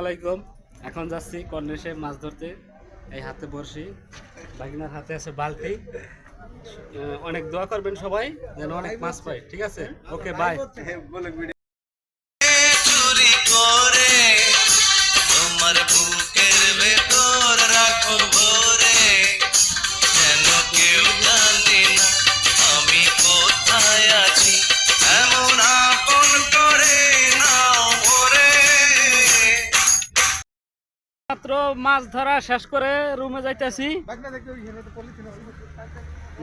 আলাইকুম। এখন যাচ্ছি কর্নেশে মাছ ধরতে। এই হাতে বড়শি, বাগিনার হাতে আছে বালতি। অনেক দোয়া করবেন সবাই যেন অনেক মাছ পাই। ঠিক আছে, ওকে বাই। চুরি করে তোমার বুকের ভেতর রাখো ভরে, যেন কেউ জানে না আমি কোথায় আছি, এমন আপন করে নাও ভরে। মাত্র মাছ ধরা শেষ করে রুমে যাইতেছি।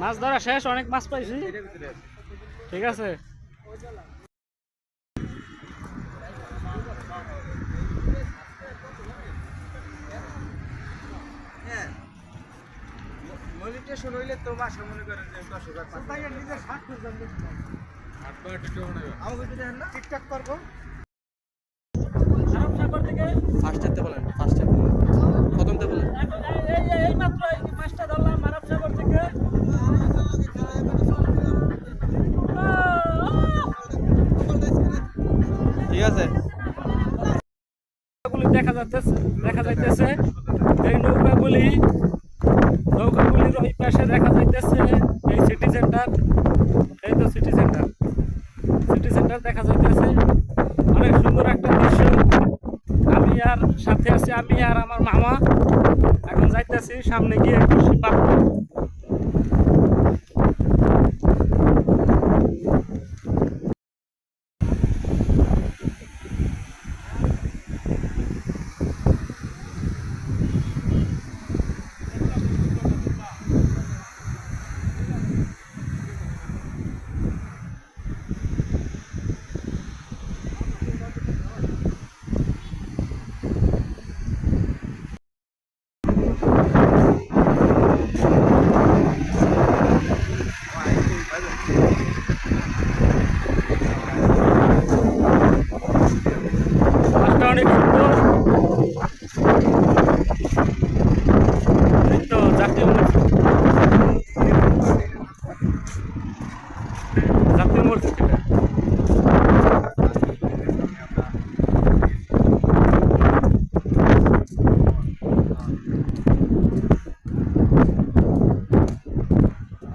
মাছ ধরা শেষ, অনেক মাছ পাইছি। ঠিক আছে, মনিটেশন হইলে তো মাসে মনে করেন যে 10,000 টাকা নিজের 60 আমাকে যদি না টিকটক করবো ফার্স্টেতে বলেন, ফার্স্টে প্রথমতে বলেন। এই মাত্র এই মাছটা ধরলাম মানব সাগর থেকে। ঠিক আছে, দেখা যাইতেছে এই নৌকাগুলির ওই পাশে দেখা যাইতেছে এই সিটি সেন্টার। এই তো সিটি সেন্টার দেখা যাইতেছে। অনেক সুন্দর একটা দৃশ্য। আমি আর সাথে আছি আমি আর আমার মামা। এখন যাইতেছি সামনে গিয়ে বড়শি পাতবো। মাছটা অনেক সুন্দর। এই তো জাতীয় মসজিদ এটা।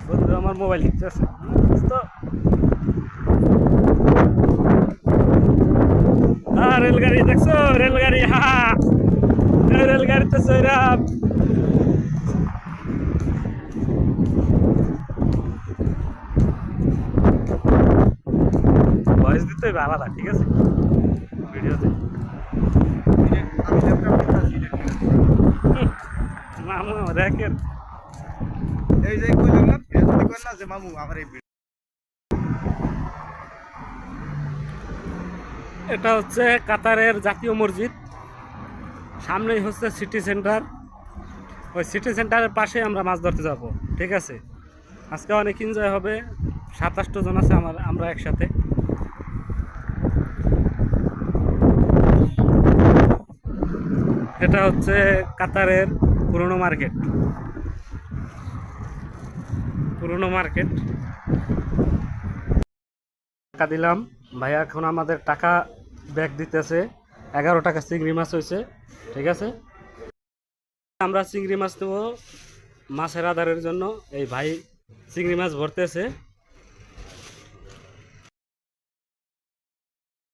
বন্ধু আমার মোবাইল হিট আছে তো। রেলগাড়ি দেখছো? রেলগাড়ি, হা রেলগাড়িতে সৈরাম। ভয়েস দিতে হবে আলাদা, ঠিক আছে ভিডিওতে। মামু দেখেন এই যে কইলাম না ফেসবুক কইল না যে মামু আমার এই এটা হচ্ছে কাতারের জাতীয় মসজিদ। সামনেই হচ্ছে সিটি সেন্টার। ওই সিটি সেন্টারের পাশে আমরা মাছ ধরতে যাব। ঠিক আছে, আজকে অনেক এনজয় হবে। 27 জন আছে আমরা একসাথে। এটা হচ্ছে কাতারের পুরনো মার্কেট। টাকা দিলাম, ভাইয়া এখন আমাদের টাকা ব্যাক দিতেছে। 11 টাকা চিংড়ি মাছ হয়েছে। ঠিক আছে, আমরা চিংড়ি মাছ নেবো মাছের আদারের জন্য। এই ভাই চিংড়ি মাছ ভরতেছে।